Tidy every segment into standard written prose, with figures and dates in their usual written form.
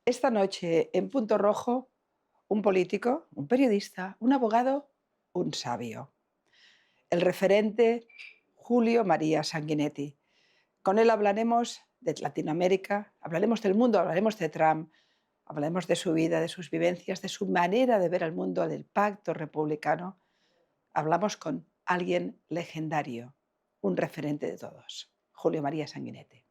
Esta noche, en Punto Rojo, un político, un periodista, un abogado, un sabio. El referente Julio María Sanguinetti. Con él hablaremos de Latinoamérica, hablaremos del mundo, hablaremos de Trump, hablaremos de su vida, de sus vivencias, de su manera de ver el mundo, del pacto republicano. Hablamos con alguien legendario, un referente de todos, Julio María Sanguinetti.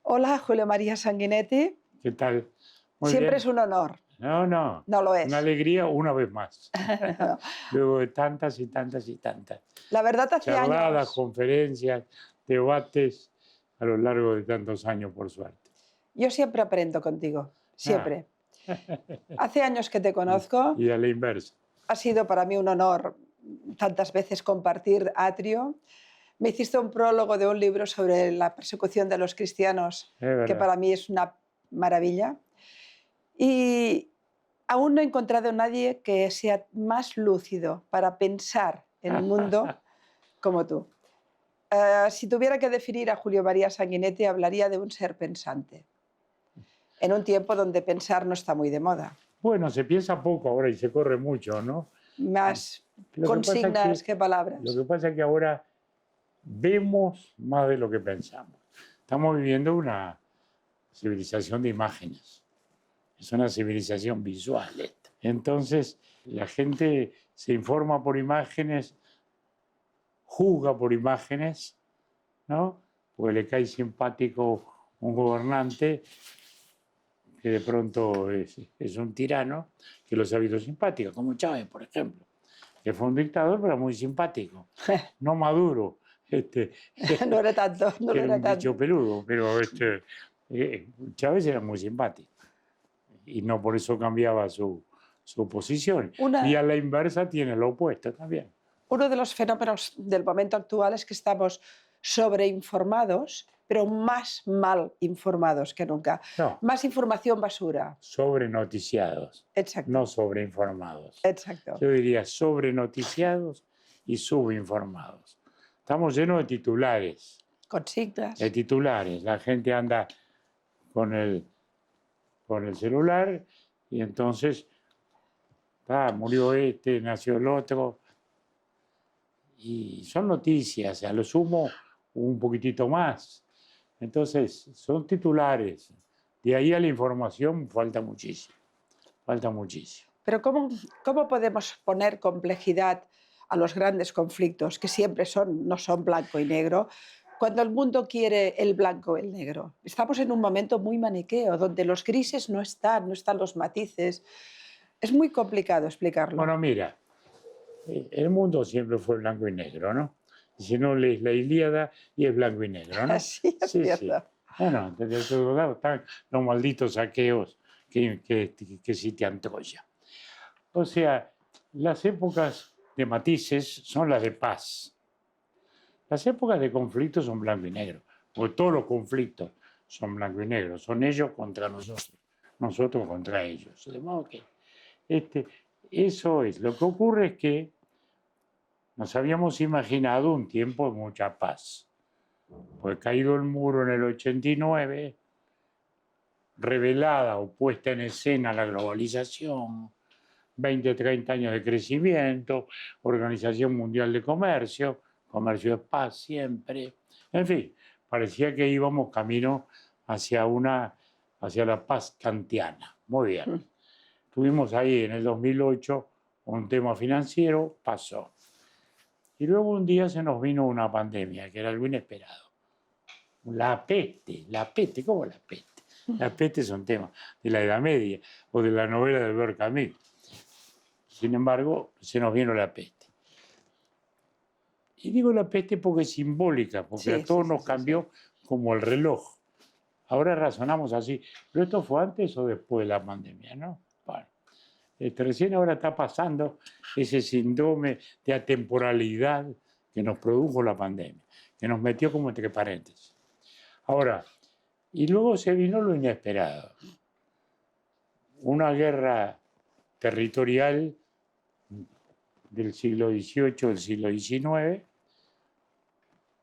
Hola, Julio María Sanguinetti. ¿Qué tal? Muy Siempre es bien. un honor. No, No lo es. una alegría una vez más. Luego de tantas y tantas y tantas La verdad, hace charladas, años. conferencias, debates a lo largo de tantos años, por suerte. Yo siempre aprendo contigo, Ah, siempre. Hace años que te conozco. y a la inversa. Ha sido para mí un honor tantas veces compartir atrio. Me hiciste un prólogo de un libro sobre la persecución de los cristianos, Es que verdad. para mí es una maravilla. Y aún no he encontrado a nadie que sea más lúcido para pensar en el mundo como tú. Si tuviera que definir a Julio María Sanguinetti, hablaría de un ser pensante, en un tiempo donde pensar no está muy de moda. Bueno, se piensa poco ahora y se corre mucho, ¿no? Más Lo que pasa es consignas que, que palabras. lo que pasa es que ahora vemos más de lo que pensamos. Estamos viviendo una civilización de imágenes. Es una civilización visual esta. Entonces, la gente se informa por imágenes, juzga por imágenes, ¿no? Porque le cae simpático un gobernante que de pronto es un tirano, que los ha habido simpáticos, como Chávez, por ejemplo, que fue un dictador, pero muy simpático. No Maduro, No era tanto, no que lo era era un bicho tanto. peludo, pero Chávez era muy simpático. Y no por eso cambiaba su posición. Y a la inversa tiene lo opuesto también. Uno de los fenómenos del momento actual es que estamos sobreinformados, pero más mal informados que nunca. No, Más información basura. sobrenoticiados, Exacto, no sobreinformados. exacto. Yo diría sobrenoticiados y subinformados. Estamos llenos de titulares. Consignas. De titulares. La gente anda con el celular y entonces murió este, nació el otro. Y son noticias, a lo sumo un poquitito más. Entonces, son titulares. De ahí a la información falta muchísimo. Falta muchísimo. Pero ¿cómo podemos poner complejidad a los grandes conflictos, que siempre no son blanco y negro, cuando el mundo quiere el blanco y el negro? Estamos en un momento muy maniqueo, donde los grises no están los matices. Es muy complicado explicarlo. Bueno, mira, el mundo siempre fue blanco y negro, ¿no? Y si no lees la Ilíada y es blanco y negro, ¿no? Sí, es Sí, sí. cierto. Bueno, desde otro lado están los malditos aqueos que sitian Troya. O sea, las épocas de matices son las de paz. Las épocas de conflicto son blanco y negro, porque todos los conflictos son blanco y negro, son ellos contra nosotros, nosotros contra ellos. De modo que eso es. Lo que ocurre es que nos habíamos imaginado un tiempo de mucha paz. Pues caído el muro en el 89, revelada o puesta en escena la globalización, 20, 30 años de crecimiento, Organización Mundial de Comercio, comercio es paz siempre. En fin, parecía que íbamos camino hacia la paz kantiana. Muy bien. Tuvimos ahí en el 2008 un tema financiero, pasó. Y luego un día se nos vino una pandemia, que era algo inesperado. La peste, ¿cómo la peste? La peste es un tema de la Edad Media o de la novela de Albert Camus. Sin embargo, se nos vino la peste. Y digo la peste porque es simbólica, porque a todos nos cambió como el reloj. Ahora razonamos así, pero esto fue antes o después de la pandemia, ¿no? Bueno, recién ahora está pasando ese síndrome de atemporalidad que nos produjo la pandemia, que nos metió como entre paréntesis. Ahora, y luego se vino lo inesperado. Una guerra territorial del siglo XVIII, del siglo XIX,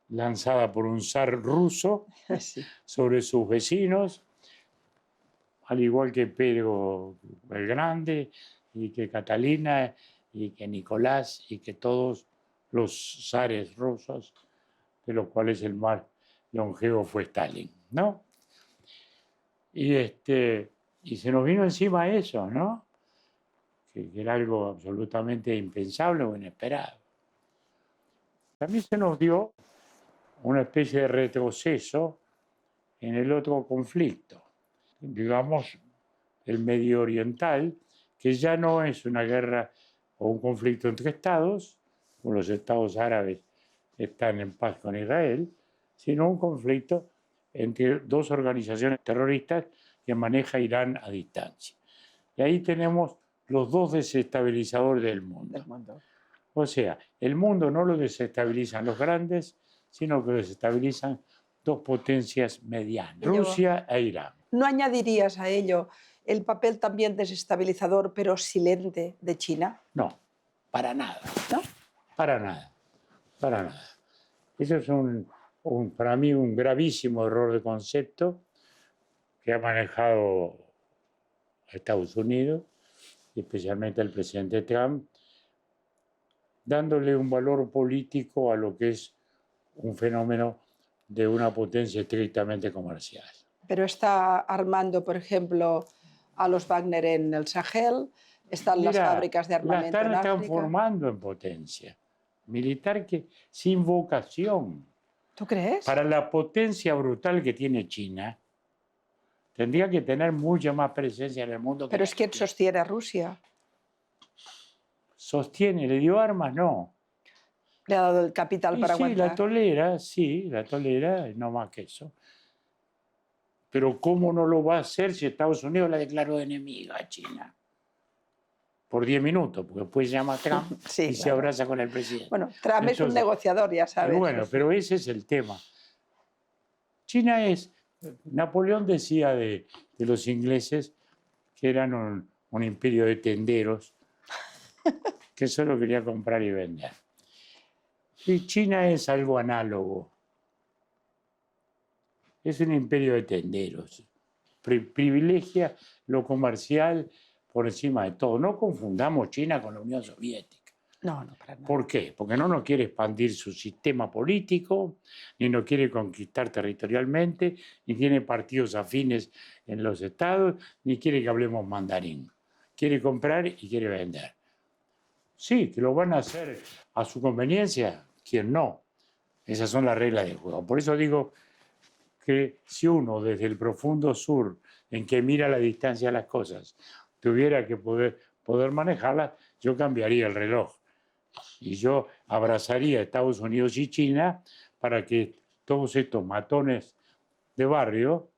lanzada por un zar ruso Sí. sobre sus vecinos, al igual que Pedro el Grande, y que Catalina, y que Nicolás, y que todos los zares rusos, de los cuales el más longevo fue Stalin, ¿no? Y se nos vino encima eso, ¿no? Que era algo absolutamente impensable o inesperado. También se nos dio una especie de retroceso en el otro conflicto, digamos, el medio oriental, que ya no es una guerra o un conflicto entre estados, como los estados árabes están en paz con Israel, sino un conflicto entre dos organizaciones terroristas que maneja Irán a distancia. Y ahí tenemos los dos desestabilizadores del mundo. O sea, el mundo no lo desestabilizan los grandes, sino que lo desestabilizan dos potencias medianas, Rusia e Irán. ¿No añadirías a ello el papel también desestabilizador, pero silente, de China? No, para nada. ¿No? Para nada, para nada. Eso es para mí un gravísimo error de concepto que ha manejado Estados Unidos, especialmente el presidente Trump, dándole un valor político a lo que es un fenómeno de una potencia estrictamente comercial. Pero está armando, por ejemplo, a los Wagner en el Sahel, están las fábricas de armamento en La están África. transformando en potencia militar sin vocación. ¿Tú crees? Para la potencia brutal que tiene China, tendría que tener mucha más presencia en el mundo. Pero es quien sostiene a Rusia. Sostiene, le dio armas, no. Le ha dado el capital para aguantar. Sí, la tolera, no más que eso. Pero ¿cómo no lo va a hacer si Estados Unidos la declaró enemiga a China? Por 10 minutos, porque después llama a Trump y se abraza con el presidente. Bueno, Trump es un negociador, ya sabes. Bueno, pero ese es el tema. China es... Napoleón decía de los ingleses que eran un imperio de tenderos que solo quería comprar y vender. Y China es algo análogo. Es un imperio de tenderos. Privilegia lo comercial por encima de todo. No confundamos China con la Unión Soviética. No, para nada. ¿Por qué? Porque no quiere expandir su sistema político, ni no quiere conquistar territorialmente, ni tiene partidos afines en los estados, ni quiere que hablemos mandarín. Quiere comprar y quiere vender. Sí, que lo van a hacer a su conveniencia, quien no. Esas son las reglas del juego. Por eso digo que si uno desde el profundo sur, en que mira a la distancia las cosas, tuviera que poder manejarlas, yo cambiaría el reloj. Y yo abrazaría a Estados Unidos y China para que todos estos matones de barrio,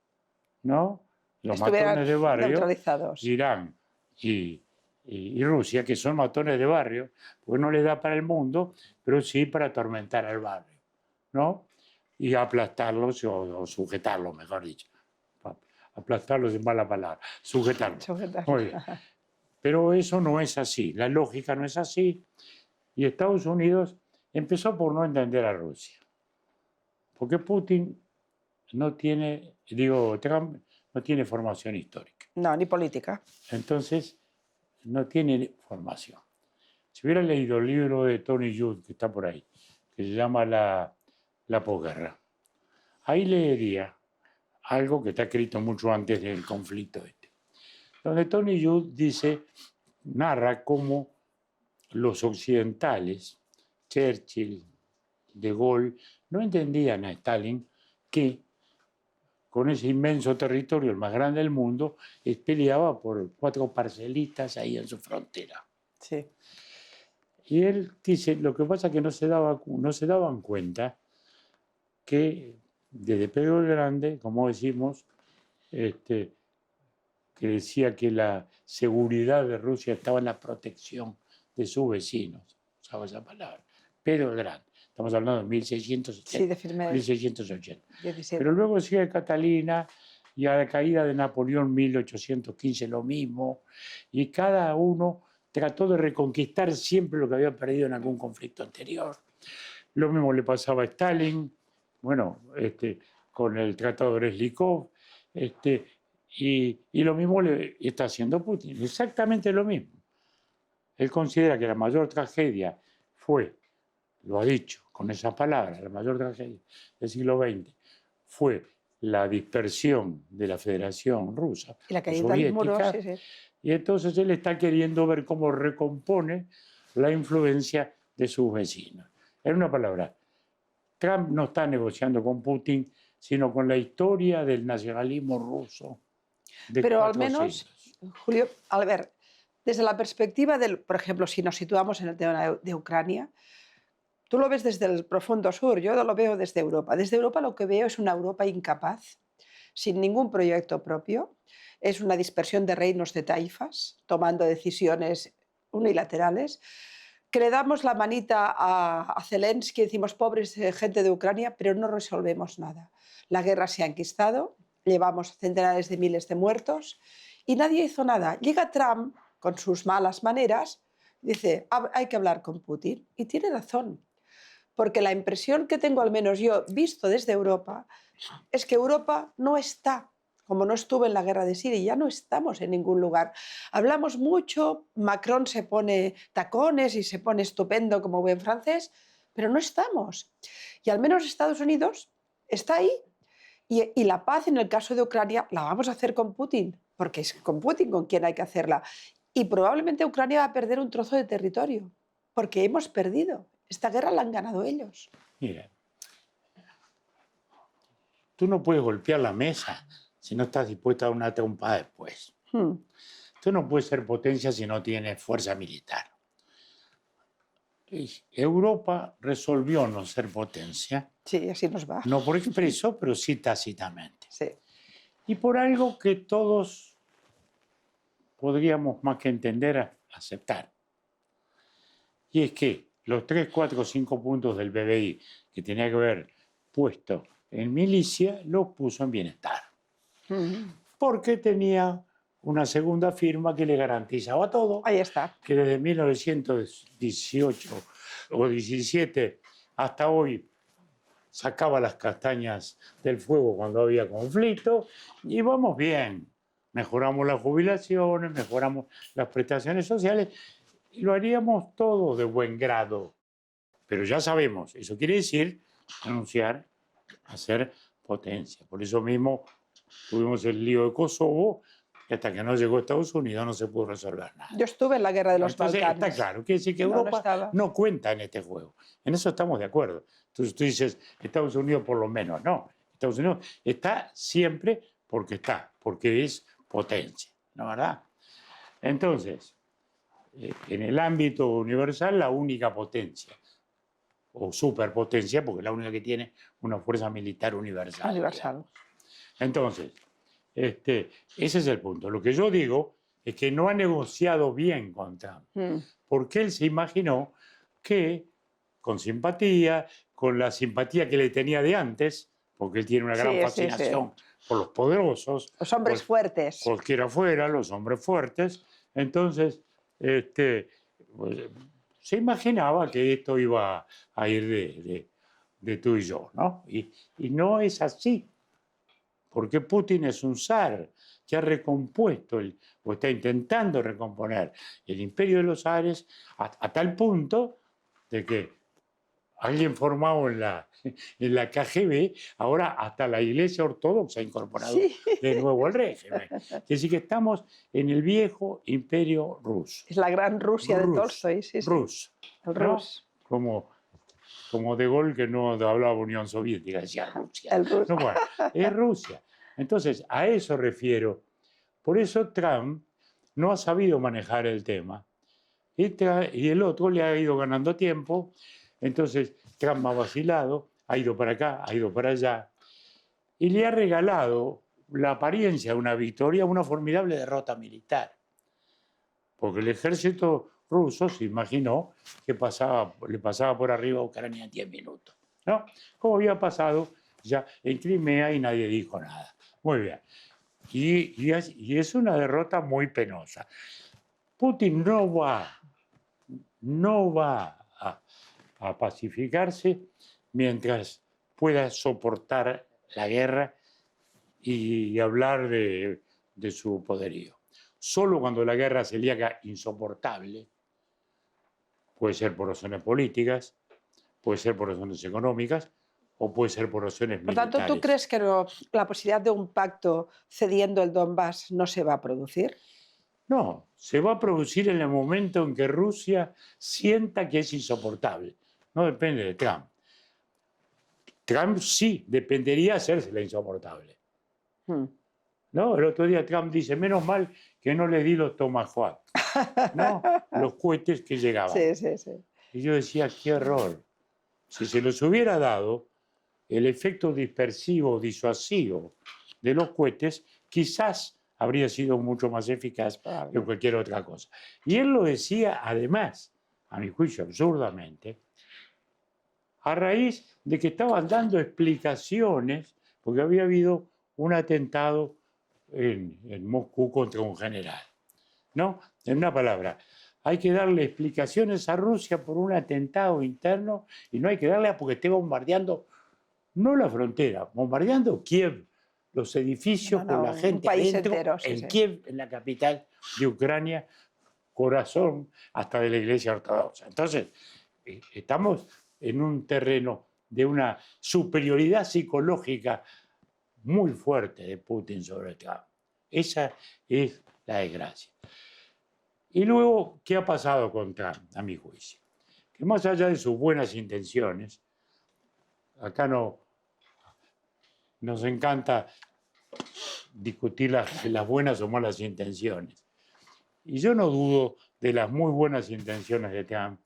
¿no? Los matones de barrio, Irán y Rusia, que son matones de barrio, porque no les da para el mundo, pero sí para atormentar al barrio, ¿no? Y aplastarlos o sujetarlos, mejor dicho. Aplastarlos es mala palabra, sujetarlos. Muy bien. Pero eso no es así, la lógica no es así. Y Estados Unidos empezó por no entender a Rusia. Porque Putin Trump no tiene formación histórica. No, ni política. Entonces, no tiene formación. Si hubiera leído el libro de Tony Judd, que está por ahí, que se llama La posguerra, ahí leería algo que está escrito mucho antes del conflicto este, donde Tony Judd narra cómo los occidentales, Churchill, De Gaulle, no entendían a Stalin que con ese inmenso territorio, el más grande del mundo, peleaba por 4 parcelitas ahí en su frontera. Sí. Y él dice, lo que pasa es que no se daban cuenta que desde Pedro el Grande, como decimos, que decía que la seguridad de Rusia estaba en la protección de sus vecinos. ¿Sabes esa palabra? Pedro el Grande. Estamos hablando de 1680. Sí, de firme 1680. 17. Pero luego sigue Catalina y a la caída de Napoleón 1815 lo mismo. Y cada uno trató de reconquistar siempre lo que había perdido en algún conflicto anterior. Lo mismo le pasaba a Stalin, bueno, con el Tratado de Brest-Litov, y lo mismo le está haciendo Putin, exactamente lo mismo. Él considera que la mayor tragedia fue, lo ha dicho con esas palabras, la mayor tragedia del siglo XX fue la dispersión de la Federación Rusa, Y la caída del muro, soviética, sí. y entonces él está queriendo ver cómo recompone la influencia de sus vecinos. En una palabra, Trump no está negociando con Putin, sino con la historia del nacionalismo ruso de Pero al 4 menos, siglos. Julio, a ver, desde la perspectiva del, por ejemplo, si nos situamos en el tema de Ucrania, tú lo ves desde el profundo sur, yo lo veo desde Europa. Desde Europa lo que veo es una Europa incapaz, sin ningún proyecto propio, es una dispersión de reinos de taifas, tomando decisiones unilaterales, que le damos la manita a Zelensky y decimos, pobres gente de Ucrania, pero no resolvemos nada. La guerra se ha enquistado, llevamos centenares de miles de muertos y nadie hizo nada. Llega Trump con sus malas maneras, dice, hay que hablar con Putin. Y tiene razón, porque la impresión que tengo, al menos yo, visto desde Europa, es que Europa no está, como no estuvo en la guerra de Siria, ya no estamos en ningún lugar. Hablamos mucho, Macron se pone tacones y se pone estupendo como buen francés, pero no estamos. Y al menos Estados Unidos está ahí. Y la paz en el caso de Ucrania la vamos a hacer con Putin, porque es con Putin con quien hay que hacerla. Y probablemente Ucrania va a perder un trozo de territorio, porque hemos perdido. Esta guerra la han ganado ellos. Mira, tú no puedes golpear la mesa si no estás dispuesta a dar una trompada después. Tú no puedes ser potencia si no tienes fuerza militar. Europa resolvió no ser potencia. Sí, así nos va. No por expreso, pero sí tácitamente. Sí. Y por algo que todos podríamos más que entender, aceptar. Y es que los 3, 4, 5 puntos del BBI que tenía que haber puesto en milicia, los puso en bienestar. Porque tenía una segunda firma que le garantizaba todo. Ahí está. Que desde 1918 o 17 hasta hoy sacaba las castañas del fuego cuando había conflicto y vamos bien. Mejoramos las jubilaciones, mejoramos las prestaciones sociales y lo haríamos todo de buen grado. Pero ya sabemos, eso quiere decir anunciar a ser potencia. Por eso mismo tuvimos el lío de Kosovo y hasta que no llegó Estados Unidos no se pudo resolver nada. Yo estuve en la guerra de los Entonces, Balcanes. está claro, quiere decir que Europa no cuenta en este juego. En eso estamos de acuerdo. Entonces tú dices, Estados Unidos por lo menos. No, Estados Unidos está siempre porque es potencia, ¿no verdad? Entonces, en el ámbito universal, la única potencia, o superpotencia, porque es la única que tiene una fuerza militar universal. Universal. Entonces, ese es el punto. Lo que yo digo es que no ha negociado bien con Trump, porque él se imaginó que con simpatía, con la simpatía que le tenía de antes, porque él tiene una gran fascinación por los poderosos. Los hombres fuertes. Cualquiera fuera, los hombres fuertes. Entonces, pues, se imaginaba que esto iba a ir de tú y yo, ¿no? Y no es así, porque Putin es un zar que ha recompuesto, o está intentando recomponer el imperio de los zares a tal punto de que alguien formado en la KGB, ahora hasta la Iglesia Ortodoxa ha incorporado de nuevo al régimen. Es decir, que estamos en el viejo imperio ruso. Es la gran Rusia de Tolstoy. Rus. El Rus. ¿No? Como De Gaulle, que no hablaba Unión Soviética, decía Rusia. El Rus. No, bueno, es Rusia. Entonces, a eso refiero. Por eso Trump no ha sabido manejar el tema. Y el otro le ha ido ganando tiempo. Entonces, Trump ha vacilado, ha ido para acá, ha ido para allá, y le ha regalado la apariencia de una victoria, una formidable derrota militar. Porque el ejército ruso se imaginó que le pasaba por arriba a Ucrania en 10 minutos, ¿no? Como había pasado ya en Crimea y nadie dijo nada. Muy bien. Y es una derrota muy penosa. Putin no va a pacificarse mientras pueda soportar la guerra y hablar de su poderío. Solo cuando la guerra se le haga insoportable, puede ser por razones políticas, puede ser por razones económicas o puede ser por razones Por militares. tanto, ¿tú crees que la posibilidad de un pacto cediendo el Donbass no se va a producir? No, se va a producir en el momento en que Rusia sienta que es insoportable. No depende de Trump. Trump sí dependería de hacérsela insoportable. ¿No? El otro día Trump dice, menos mal que no le di los Tomahawk, ¿no? Los cohetes que llegaban. Sí, sí, sí. Y yo decía, qué error. Si se los hubiera dado, el efecto dispersivo, disuasivo de los cohetes quizás habría sido mucho más eficaz que cualquier otra cosa. Y él lo decía, además, a mi juicio absurdamente, a raíz de que estaban dando explicaciones, porque había habido un atentado en Moscú contra un general. ¿No? En una palabra, hay que darle explicaciones a Rusia por un atentado interno y no hay que darle porque esté bombardeando, no la frontera, bombardeando Kiev, los edificios con la gente adentro, entero, sí, en sí. Kiev, en la capital de Ucrania, corazón hasta de la Iglesia Ortodoxa. Entonces, estamos en un terreno de una superioridad psicológica muy fuerte de Putin sobre Trump. Esa es la desgracia. Y luego, ¿qué ha pasado con Trump, a mi juicio? Que más allá de sus buenas intenciones, acá nos encanta discutir las buenas o malas intenciones. Y yo no dudo de las muy buenas intenciones de Trump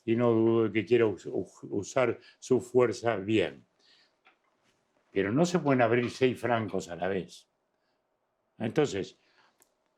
y no dudo de que quiera usar su fuerza bien. Pero no se pueden abrir 6 francos a la vez. Entonces,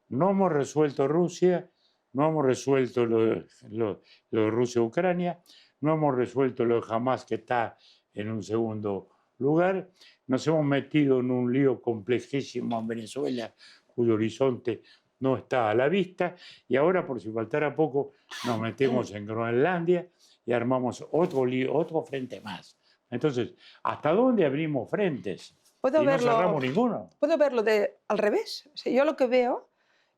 no hemos resuelto Rusia, no hemos resuelto lo de Rusia-Ucrania, no hemos resuelto lo de Hamas, que está en un segundo lugar. Nos hemos metido en un lío complejísimo en Venezuela, cuyo horizonte no está a la vista. Y ahora, por si faltara poco, nos metemos en Groenlandia y armamos otro lío, otro frente más. Entonces, ¿hasta dónde abrimos frentes? Y no cerramos ninguno. Puedo verlo al revés. O sea, yo lo que veo,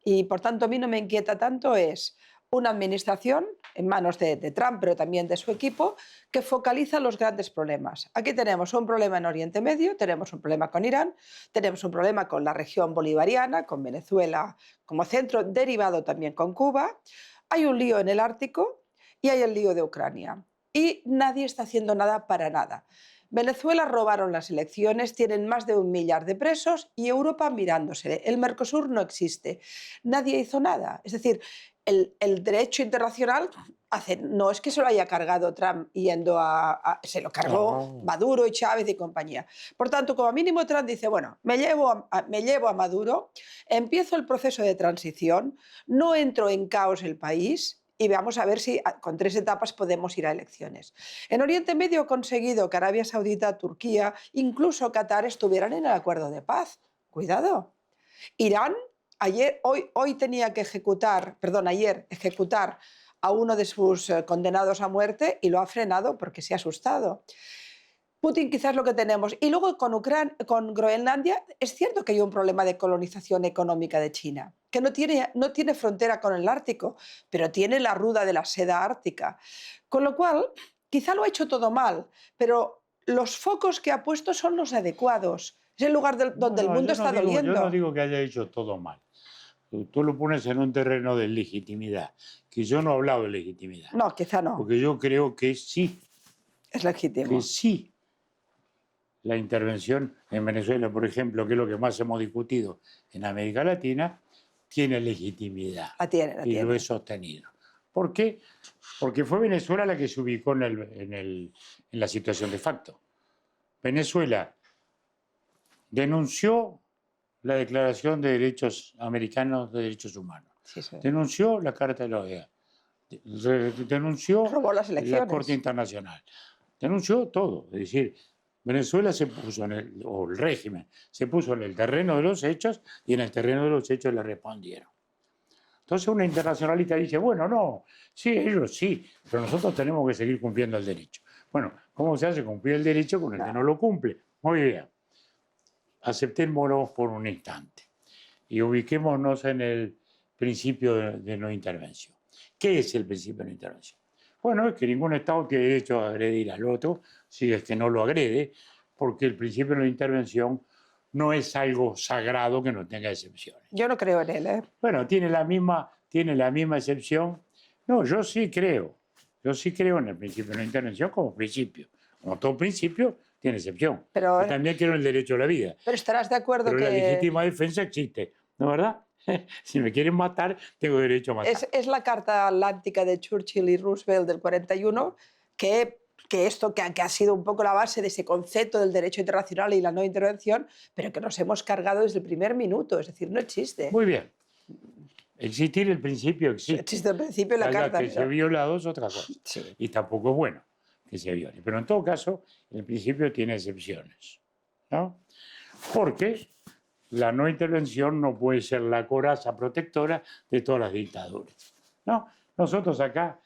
y por tanto a mí no me inquieta tanto, es una administración en manos de Trump, pero también de su equipo, que focaliza los grandes problemas. Aquí tenemos un problema en Oriente Medio, tenemos un problema con Irán, tenemos un problema con la región bolivariana, con Venezuela como centro, derivado también con Cuba. Hay un lío en el Ártico y hay el lío de Ucrania. Y nadie está haciendo nada para nada. Venezuela robaron las elecciones, tienen más de 1 millar de presos y Europa mirándose. El Mercosur no existe. Nadie hizo nada. Es decir, el derecho internacional no es que se lo haya cargado Trump yendo se lo cargó Maduro y Chávez y compañía. Por tanto, como mínimo Trump dice, bueno, me llevo a Maduro, empiezo el proceso de transición, no entro en caos el país y vamos a ver si con 3 etapas podemos ir a elecciones. En Oriente Medio he conseguido que Arabia Saudita, Turquía, incluso Qatar estuvieran en el acuerdo de paz. Cuidado. Irán hoy tenía que ayer ejecutar a uno de sus condenados a muerte y lo ha frenado porque se ha asustado. Putin quizás lo que tenemos. Y luego con Groenlandia es cierto que hay un problema de colonización económica de China, que no tiene frontera con el Ártico, pero tiene la ruda de la seda ártica. Con lo cual, quizá lo ha hecho todo mal, pero los focos que ha puesto son los adecuados. Es el lugar donde el mundo está doliendo. Yo no digo que haya hecho todo mal. Tú lo pones en un terreno de legitimidad, que yo no he hablado de legitimidad. No, quizá no. Porque yo creo que sí. Es legítimo. Que sí. La intervención en Venezuela, por ejemplo, que es lo que más hemos discutido en América Latina, tiene legitimidad. La tiene. Y lo he sostenido. ¿Por qué? Porque fue Venezuela la que se ubicó en la situación de facto. Venezuela denunció la Declaración de Derechos Americanos de Derechos Humanos. Sí. Denunció la Carta de la OEA. Denunció la Corte Internacional. Denunció todo. Es decir, Venezuela se puso o el régimen se puso en el terreno de los hechos y en el terreno de los hechos le respondieron. Entonces una internacionalista dice, bueno, no, sí, ellos sí, pero nosotros tenemos que seguir cumpliendo el derecho. Bueno, ¿cómo se hace cumplir el derecho con el que no lo cumple? Muy bien. Aceptémonos por un instante y ubiquémonos en el principio de no intervención. ¿Qué es el principio de no intervención? Bueno, es que ningún Estado tiene derecho a agredir al otro si es que no lo agrede, porque el principio de no intervención no es algo sagrado que no tenga excepciones. Yo no creo en él, ¿eh? Bueno, tiene la misma excepción. No, yo sí creo en el principio de no intervención como principio. Como todo principio, tiene excepción. Pero, Yo también quiero el derecho a la vida. pero estarás de acuerdo Pero que la legítima defensa existe, ¿no es verdad? Si me quieren matar, tengo derecho a matar. es la carta atlántica de Churchill y Roosevelt del 41 que esto que ha sido un poco la base de ese concepto del derecho internacional y la no intervención, pero que nos hemos cargado desde el primer minuto, es decir, no existe. Muy bien. Existir el principio existe. Existe el principio en la carta. Que se violado es otra cosa. Sí. Y tampoco es bueno que se viole. Pero en todo caso, el principio tiene excepciones, ¿no? Porque la no intervención no puede ser la coraza protectora de todas las dictaduras, ¿no? Nosotros acá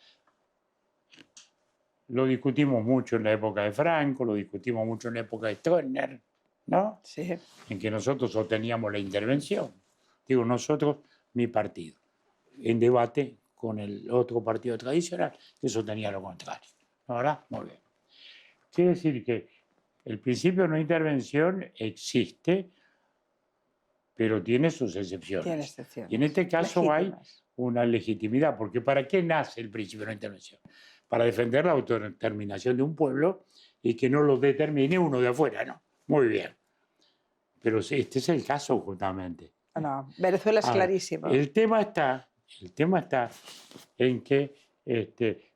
lo discutimos mucho en la época de Franco, lo discutimos mucho en la época de Stroessner, ¿no? Sí. En que nosotros sosteníamos la intervención. Digo, nosotros, mi partido, en debate con el otro partido tradicional que sostenía lo contrario. ¿Verdad? Muy bien. Quiere decir que el principio de no intervención existe, pero tiene sus excepciones. Tiene excepciones. Y en este caso hay Legítimas. una legitimidad, porque ¿para qué nace el principio de no intervención? Para defender la autodeterminación de un pueblo y que no lo determine uno de afuera, ¿no? Muy bien. Pero este es el caso justamente. No, Venezuela es clarísimo. El tema está en que,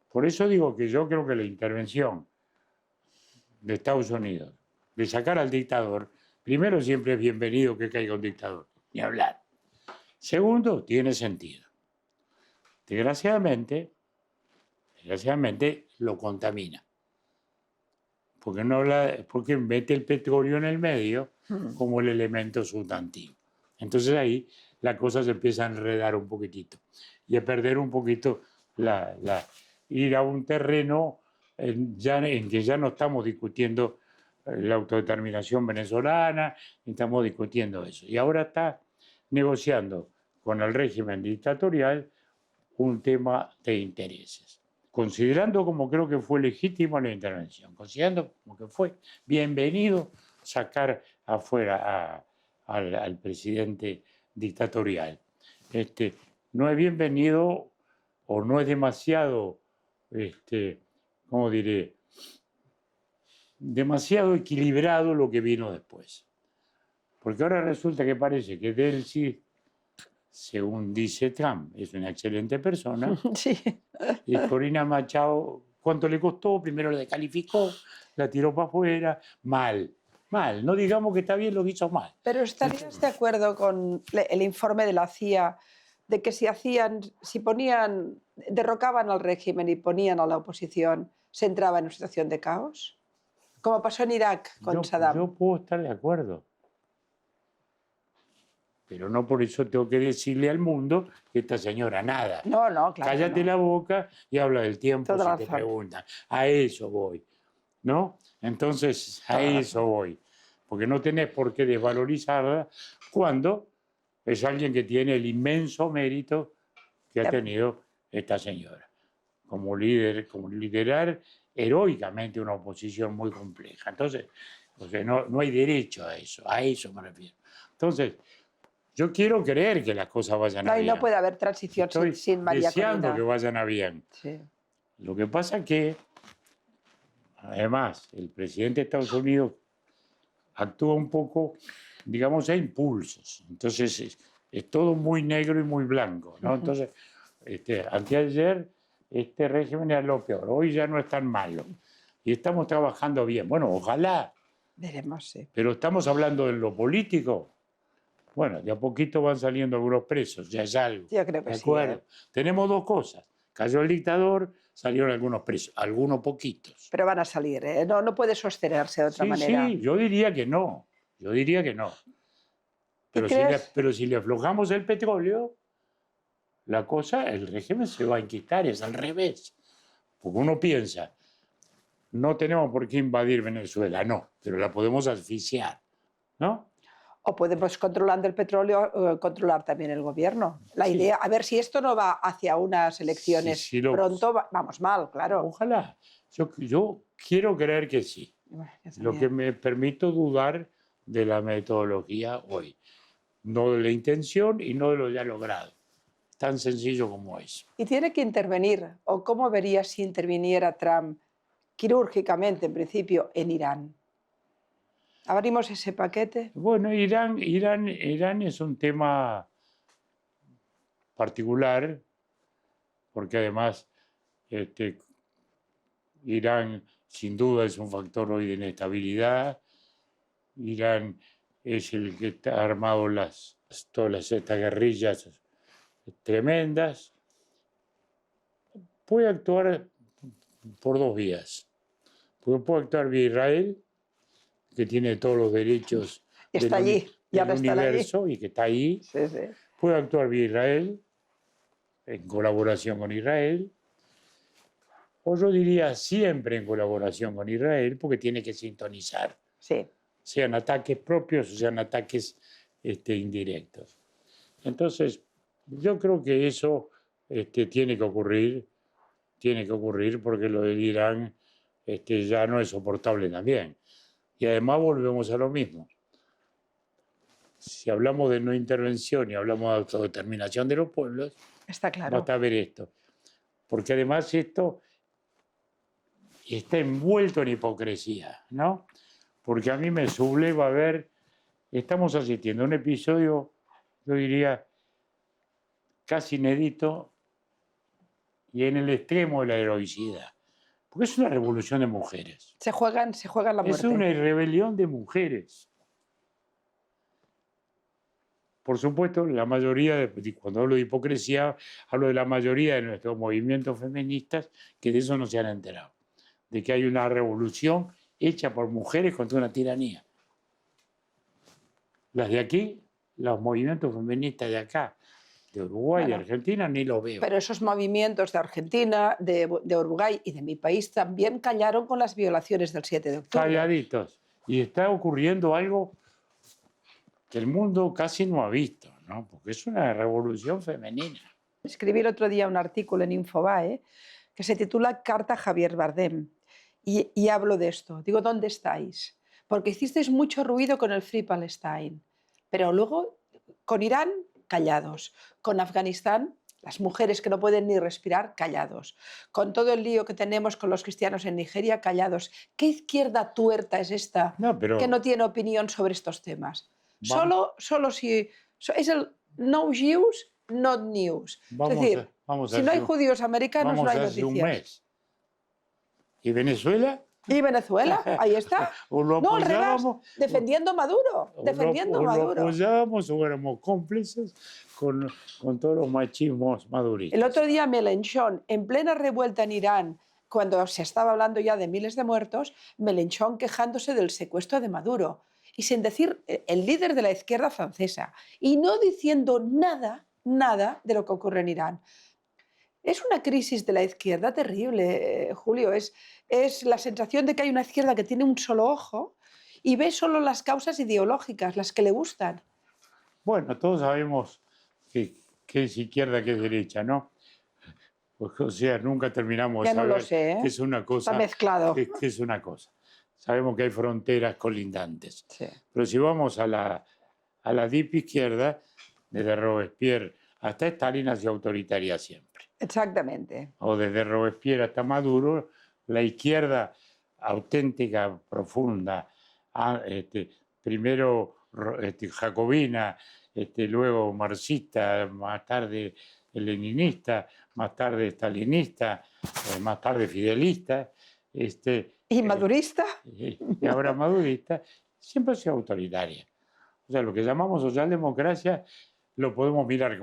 por eso digo que yo creo que la intervención de Estados Unidos, de sacar al dictador, primero siempre es bienvenido que caiga un dictador, ni hablar. Segundo, tiene sentido. Desgraciadamente lo contamina. Porque mete el petróleo en el medio como el elemento sustantivo. Entonces ahí la cosa se empieza a enredar un poquitito y a perder un poquito ir a un terreno en que ya no estamos discutiendo la autodeterminación venezolana, ni estamos discutiendo eso. Y ahora está negociando con el régimen dictatorial un tema de intereses, considerando como creo que fue legítima la intervención, considerando como que fue bienvenido sacar afuera al presidente dictatorial. No es bienvenido o no es demasiado, ¿cómo diré? Demasiado equilibrado lo que vino después. Porque ahora resulta que parece que Delcy, según dice Trump, es una excelente persona. Sí. Y Corina Machado, ¿cuánto le costó? Primero la descalificó, la tiró para afuera. Mal. No digamos que está bien, lo que hizo mal. Pero ¿estarías de acuerdo con el informe de la CIA de que si derrocaban al régimen y ponían a la oposición, se entraba en una situación de caos? Como pasó en Irak con Saddam. Yo puedo estar de acuerdo. Pero no por eso tengo que decirle al mundo que esta señora nada. No, claro. Cállate la boca y habla del tiempo Toda si te razón. preguntan. A eso voy, ¿no? Entonces, a eso voy. Porque no tenés por qué desvalorizarla cuando es alguien que tiene el inmenso mérito que ha tenido esta señora. Como liderar heroicamente una oposición muy compleja. Entonces, no hay derecho a eso me refiero. Entonces, yo quiero creer que las cosas vayan a bien. No puede haber transición sin María deseando Corina. que vayan a bien. Sí. Lo que pasa es que, además, el presidente de Estados Unidos actúa un poco, digamos, a impulsos. Entonces, es todo muy negro y muy blanco, ¿no? Entonces, anteayer, este régimen era lo peor. Hoy ya no es tan malo. Y estamos trabajando bien. Bueno, ojalá. Veremos, sí. Pero estamos hablando de lo político. Bueno, de a poquito van saliendo algunos presos, ya es algo. Yo creo que ¿De sí, acuerdo? Tenemos dos cosas. Cayó el dictador, salieron algunos presos, algunos poquitos. Pero van a salir, ¿eh? No puede sostenerse de otra manera. Sí, yo diría que no. Pero si le aflojamos el petróleo, la cosa, el régimen se va a inquietar, es al revés. Porque uno piensa, no tenemos por qué invadir Venezuela, no, pero la podemos asfixiar, ¿no? O podemos, controlando el petróleo, controlar también el gobierno. La Sí. idea, a ver si esto no va hacia unas elecciones Sí, pronto, vamos mal, claro. Ojalá. Yo quiero creer que sí. Lo que me permito dudar de la metodología hoy. No de la intención y no de lo ya logrado. Tan sencillo como es. Y tiene que intervenir, o cómo vería si interviniera Trump quirúrgicamente, en principio, en Irán. ¿Abrimos ese paquete? Bueno, Irán es un tema particular, porque además Irán sin duda es un factor hoy de inestabilidad. Irán es el que ha armado todas estas guerrillas tremendas. Puede actuar por dos vías. Puede actuar vía Israel, que tiene todos los derechos Está allí, ya del universo y que está ahí. Sí, sí. Puede actuar vía Israel, en colaboración con Israel, o yo diría siempre en colaboración con Israel, porque tiene que sintonizar, Sí. sean ataques propios o sean ataques indirectos. Entonces, yo creo que eso tiene que ocurrir porque lo del Irán ya no es soportable también. Y además volvemos a lo mismo. Si hablamos de no intervención y hablamos de autodeterminación de los pueblos, Está claro. basta ver esto. Porque además esto está envuelto en hipocresía, ¿no? Porque a mí me subleva ver, estamos asistiendo a un episodio, yo diría, casi inédito y en el extremo de la heroicidad. Porque es una revolución de mujeres. Se juegan la muerte. Es una rebelión de mujeres. Por supuesto, la mayoría, cuando hablo de hipocresía, hablo de la mayoría de nuestros movimientos feministas que de eso no se han enterado. De que hay una revolución hecha por mujeres contra una tiranía. Las de aquí, los movimientos feministas de acá, de Uruguay, de Argentina, ni los veo. Pero esos movimientos de Argentina, de Uruguay y de mi país también callaron con las violaciones del 7 de octubre. Calladitos. Y está ocurriendo algo que el mundo casi no ha visto, ¿no? Porque es una revolución femenina. Escribí el otro día un artículo en Infobae que se titula Carta a Javier Bardem y hablo de esto. Digo, ¿dónde estáis? Porque hicisteis mucho ruido con el Free Palestine, pero luego con Irán, callados. Con Afganistán, las mujeres que no pueden ni respirar, callados. Con todo el lío que tenemos con los cristianos en Nigeria, callados. ¿Qué izquierda tuerta es esta que no tiene opinión sobre estos temas? Solo si... Es el no Jews, not news. Es decir, si no hay judíos americanos, no hay noticias. Un mes. ¿Y Venezuela? ¿Y Venezuela? Ahí está. No, al revés, defendiendo Maduro. Defendiendo Maduro. Lo apoyábamos o éramos cómplices con todos los machismos maduristas. El otro día Mélenchon, en plena revuelta en Irán, cuando se estaba hablando ya de miles de muertos, Mélenchon quejándose del secuestro de Maduro. Y sin decir, el líder de la izquierda francesa. Y no diciendo nada de lo que ocurre en Irán. Es una crisis de la izquierda terrible, Julio. Es la sensación de que hay una izquierda que tiene un solo ojo y ve solo las causas ideológicas, las que le gustan. Bueno, todos sabemos que es izquierda, que es derecha, ¿no? Pues, o sea, nunca terminamos de saber no lo sé, que es una cosa. Está mezclado. Que es una cosa. Sabemos que hay fronteras colindantes. Sí. Pero si vamos a la deep izquierda, desde Robespierre hasta Stalin, ha sido autoritaria siempre. Exactamente. O desde Robespierre hasta Maduro, la izquierda auténtica, profunda, primero jacobina, luego marxista, más tarde leninista, más tarde stalinista, más tarde fidelista. ¿Y madurista? Y ahora madurista, siempre ha sido autoritaria. O sea, lo que llamamos socialdemocracia lo podemos mirar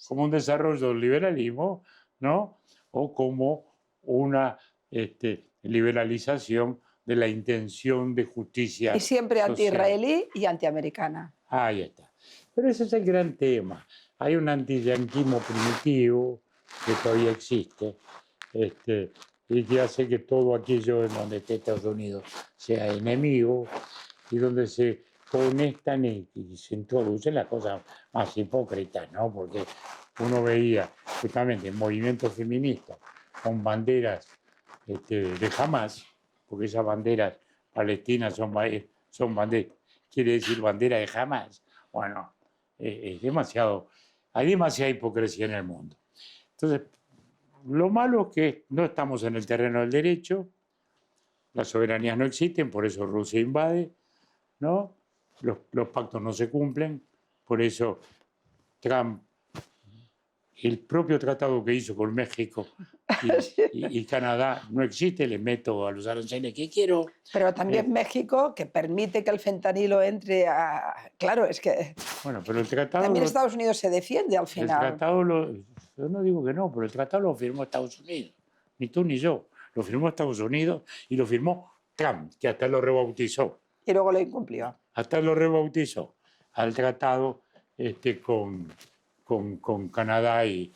como un desarrollo del liberalismo, ¿no? O como una liberalización de la intención de justicia y siempre social. anti-israelí y antiamericana. Ahí está. Pero ese es el gran tema. Hay un antiyanquismo primitivo que todavía existe, y que hace que todo aquello en donde esté Estados Unidos sea enemigo y donde se conectan y se introducen las cosas más hipócritas, ¿no? Porque uno veía justamente movimientos feministas con banderas de Hamas, porque esas banderas palestinas son banderas, quiere decir bandera de Hamas. Bueno, es demasiado, hay demasiada hipocresía en el mundo. Entonces, lo malo es que no estamos en el terreno del derecho, las soberanías no existen, por eso Rusia invade, ¿no? Los pactos no se cumplen, por eso Trump, el propio tratado que hizo con México y Canadá no existe, le meto a los aranceles que quiero. Pero también México, que permite que el fentanilo entre a... Claro, es que Bueno, pero el tratado... también Estados Unidos se defiende al final. El tratado, yo no digo que no, pero el tratado lo firmó Estados Unidos, ni tú ni yo. Lo firmó Estados Unidos y lo firmó Trump, que hasta lo rebautizó. Y luego lo incumplió. Hasta lo rebautizó al tratado con Canadá y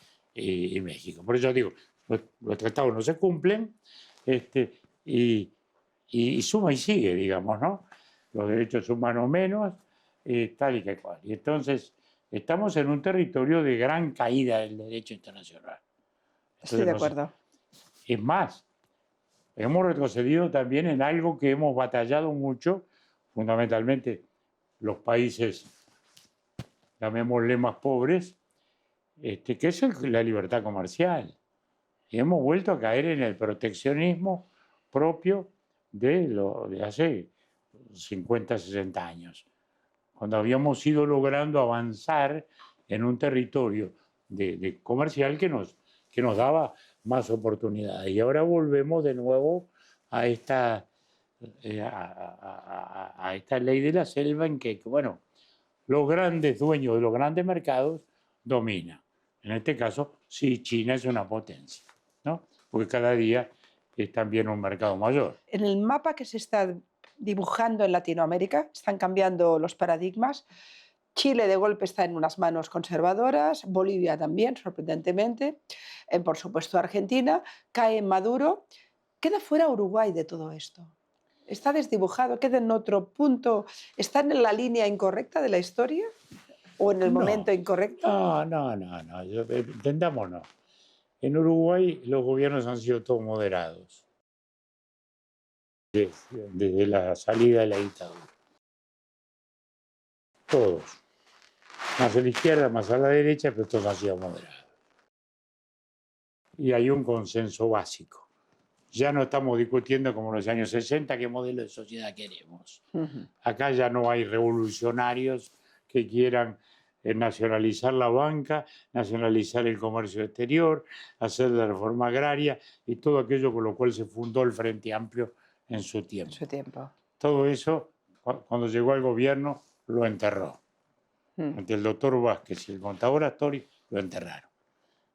México. Por eso digo, los tratados no se cumplen, y suma y sigue, digamos, ¿no? Los derechos humanos menos, tal y que cual. Y entonces estamos en un territorio de gran caída del derecho internacional. Estoy de acuerdo. Es más, hemos retrocedido también en algo que hemos batallado mucho, fundamentalmente los países, llamémosle más pobres, que es la libertad comercial. Y hemos vuelto a caer en el proteccionismo propio de hace 50, 60 años, cuando habíamos ido logrando avanzar en un territorio de comercial que nos daba más oportunidades. Y ahora volvemos de nuevo a esta ley de la selva en que, bueno, los grandes dueños de los grandes mercados dominan. En este caso, sí, China es una potencia, ¿no? Porque cada día es también un mercado mayor. En el mapa que se está dibujando en Latinoamérica están cambiando los paradigmas. Chile de golpe está en unas manos conservadoras, Bolivia también, sorprendentemente, por supuesto Argentina, cae Maduro. ¿Queda fuera Uruguay de todo esto? ¿Está desdibujado? ¿Queda en otro punto? ¿Está en la línea incorrecta de la historia? ¿O en el momento incorrecto? No. Entendámonos. En Uruguay los gobiernos han sido todos moderados desde la salida de la dictadura. Todos. Más a la izquierda, más a la derecha, pero todos han sido moderados. Y hay un consenso básico. Ya no estamos discutiendo como en los años 60 qué modelo de sociedad queremos. Acá ya no hay revolucionarios que quieran nacionalizar la banca, nacionalizar el comercio exterior, hacer la reforma agraria y todo aquello con lo cual se fundó el Frente Amplio en su tiempo. Todo eso, cuando llegó al gobierno, lo enterró. Ante el doctor Vázquez y el contador Astori, lo enterraron,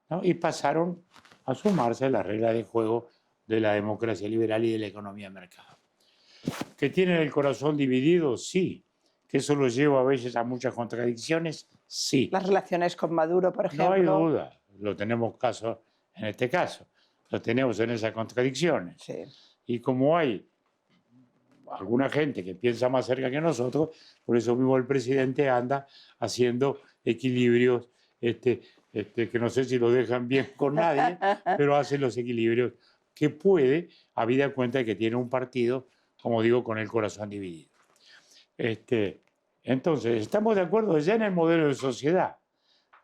¿no? Y pasaron a sumarse a la regla de juego de la democracia liberal y de la economía de mercado. ¿Que tienen el corazón dividido? Sí. ¿Que eso los lleva a veces a muchas contradicciones? Sí. Las relaciones con Maduro, por ejemplo. No hay duda. Lo tenemos en este caso. Lo tenemos en esas contradicciones. Sí. Y como hay alguna gente que piensa más cerca que nosotros, por eso mismo el presidente anda haciendo equilibrios, que no sé si lo dejan bien con nadie, pero hace los equilibrios que puede, habida cuenta de que tiene un partido, como digo, con el corazón dividido. Entonces, estamos de acuerdo ya en el modelo de sociedad.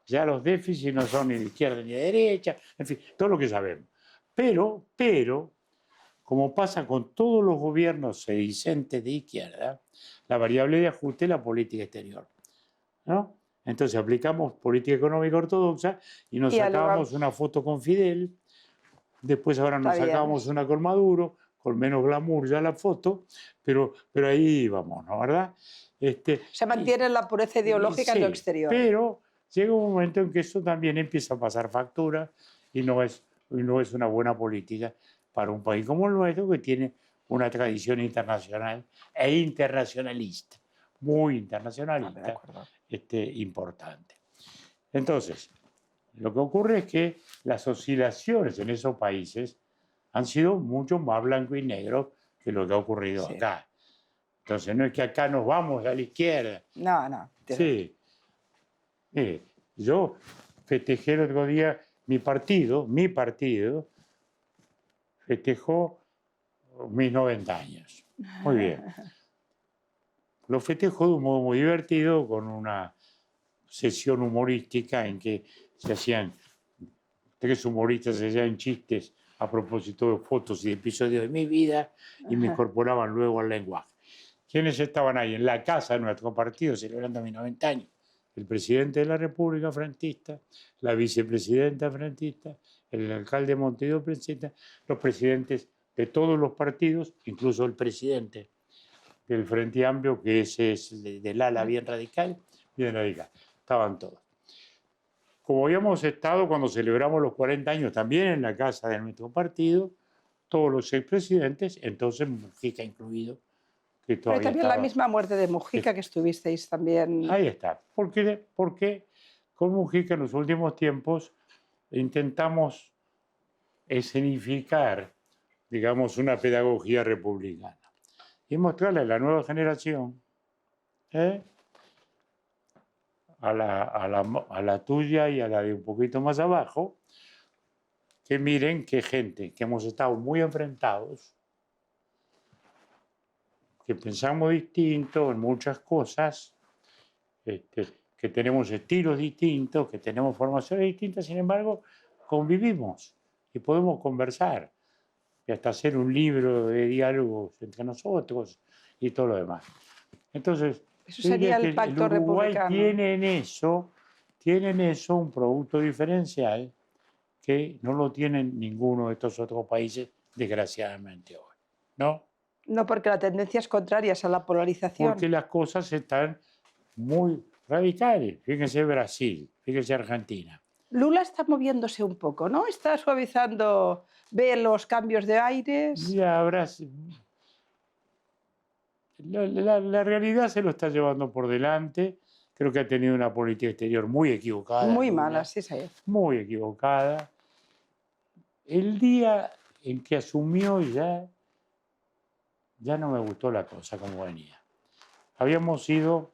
Ya los déficits no son ni de izquierda ni de derecha, en fin, todo lo que sabemos. Pero, como pasa con todos los gobiernos sedicentes de izquierda, la variable de ajuste es la política exterior, ¿no? Entonces aplicamos política económica ortodoxa y nos sacábamos una foto con Fidel, después ahora nos sacamos una con Maduro, con menos glamour ya la foto, pero ahí vamos, ¿no? ¿Verdad? Se mantiene la pureza ideológica en lo exterior. Pero llega un momento en que eso también empieza a pasar factura y no es una buena política para un país como el nuestro, que tiene una tradición internacional e internacionalista. muy de internacionalista, acuerdo. importante. Entonces, lo que ocurre es que las oscilaciones en esos países han sido mucho más blanco y negro que lo que ha ocurrido Sí. acá. Entonces, no es que acá nos vamos a la izquierda. No, no. Sí. Mire, yo festejé el otro día, mi partido festejó mis 90 años. Muy bien. Lo festejó de un modo muy divertido, con una sesión humorística en que se hacían, 3 humoristas se hacían chistes a propósito de fotos y de episodios de mi vida y me incorporaban luego al lenguaje. ¿Quiénes estaban ahí? En la casa de nuestro partido, celebrando mis 90 años. El presidente de la República frentista, la vicepresidenta frentista, el alcalde de Montevideo frentista, los presidentes de todos los partidos, incluso el presidente del Frente Amplio, que ese es del ala bien radical, estaban todos. Como habíamos estado cuando celebramos los 40 años también en la casa de nuestro partido, todos los expresidentes, entonces Mujica incluido, que Pero todavía también estaba. la misma muerte de Mujica, que estuvisteis también. Ahí está. Porque con Mujica en los últimos tiempos intentamos escenificar, digamos, una pedagogía republicana y mostrarle a la nueva generación, a la tuya y a la de un poquito más abajo, que miren que gente que hemos estado muy enfrentados, que pensamos distinto en muchas cosas, que tenemos estilos distintos, que tenemos formaciones distintas, sin embargo, convivimos y podemos conversar y hasta hacer un libro de diálogos entre nosotros y todo lo demás. Entonces, Eso yo diría sería que el pacto el Uruguay republicano. tienen eso, un producto diferencial que no lo tienen ninguno de estos otros países, desgraciadamente hoy, ¿no? No, porque la tendencia es contraria a la polarización. Porque las cosas están muy radicales. Fíjense Brasil, fíjense Argentina. Lula está moviéndose un poco, ¿no? Está suavizando, ve los cambios de aires. Ya Brasil, la realidad se lo está llevando por delante. Creo que ha tenido una política exterior muy equivocada. Muy Lula, mala, sí, sí. muy equivocada. El día en que asumió ya no me gustó la cosa como venía. Habíamos ido,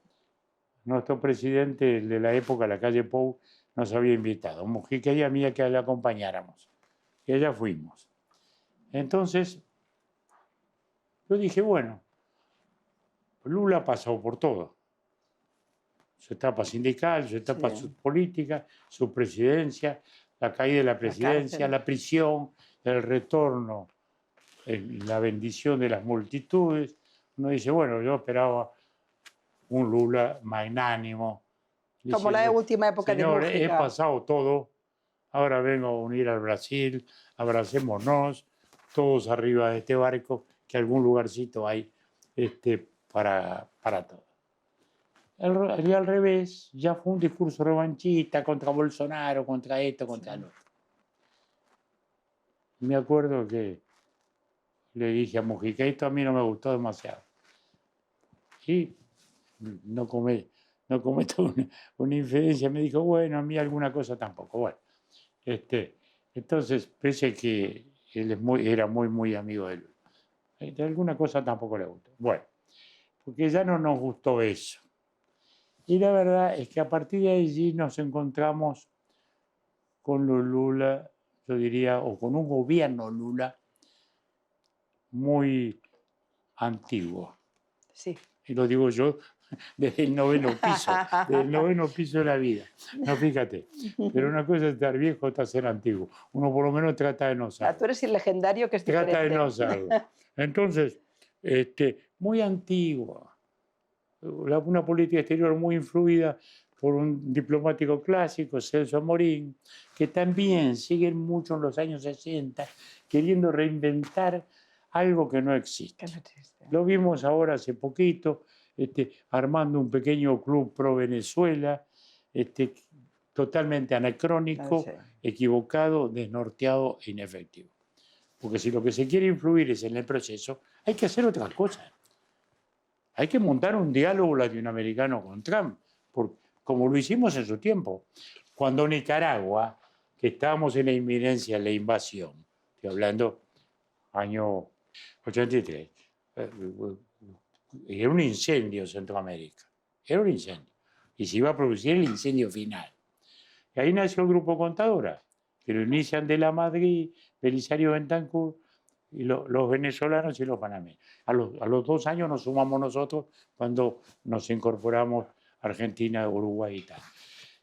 nuestro presidente de la época, la calle Pou, nos había invitado, Mujica y a mí, a que le acompañáramos. Y allá fuimos. Entonces, yo dije, bueno, Lula ha pasado por todo. Su etapa sindical, su etapa política, su presidencia, la caída de la presidencia, la prisión, el retorno, la bendición de las multitudes. Uno dice, bueno, yo esperaba un Lula magnánimo. Como la última época de Mujica. Señor, he pasado todo, ahora vengo a unir al Brasil, abracémonos, todos arriba de este barco, que algún lugarcito hay para todos. Y al revés, ya fue un discurso revanchista contra Bolsonaro, contra esto, contra lo otro. Me acuerdo que le dije a Mujica, esto a mí no me gustó demasiado. Y no cometo una infidencia, me dijo, bueno, a mí alguna cosa tampoco. Bueno, entonces, pese a que él era muy amigo de él, de alguna cosa tampoco le gustó. Bueno, porque ya no nos gustó eso. Y la verdad es que a partir de allí nos encontramos con los Lula, yo diría, o con un gobierno Lula muy antiguo. Sí. Y lo digo yo desde el noveno piso de la vida. No, fíjate, pero una cosa es estar viejo, otra es ser antiguo. Uno por lo menos trata de no serlo. Tú eres el legendario, que es diferente. Trata de no serlo. Entonces, muy antiguo. Una política exterior muy influida por un diplomático clásico, Celso Amorín, que también sigue mucho en los años 60, queriendo reinventar algo que no existe. Lo vimos ahora hace poquito, armando un pequeño club pro Venezuela, totalmente anacrónico, equivocado, desnorteado e inefectivo. Porque si lo que se quiere influir es en el proceso, hay que hacer otra cosa. hay que montar un diálogo latinoamericano con Trump, como lo hicimos en su tiempo. Cuando Nicaragua, que estábamos en la inminencia de la invasión, estoy hablando año 83, era un incendio en Centroamérica, era un incendio, y se iba a producir el incendio final. Y ahí nació el Grupo Contadora, que lo inician de la Madrid, Belisario Bentancur, y los venezolanos y los panameños. A los 2 años nos sumamos nosotros cuando nos incorporamos a Argentina, Uruguay y tal.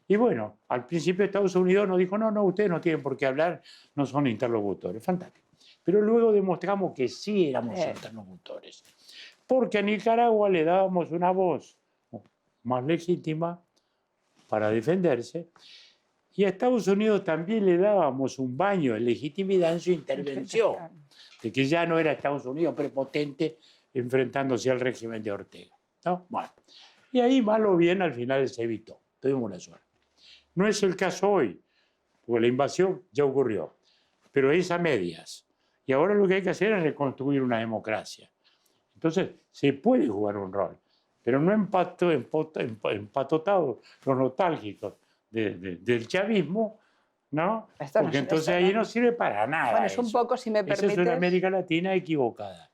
Y bueno, al principio Estados Unidos nos dijo, no, ustedes no tienen por qué hablar, no son interlocutores. Fantástico. Pero luego demostramos que sí éramos interlocutores. Porque a Nicaragua le dábamos una voz más legítima para defenderse, y a Estados Unidos también le dábamos un baño de legitimidad en su intervención, de que ya no era Estados Unidos prepotente enfrentándose al régimen de Ortega, ¿no? Bueno, y ahí mal o bien al final se evitó, tuvimos una suerte. No es el caso hoy, porque la invasión ya ocurrió, pero es a medias. Y ahora lo que hay que hacer es reconstruir una democracia. Entonces, se puede jugar un rol, pero no empatotados los nostálgicos del chavismo, ¿no? Porque entonces ahí no sirve para nada. Bueno, es un poco, si me permites... Esa es una América Latina equivocada.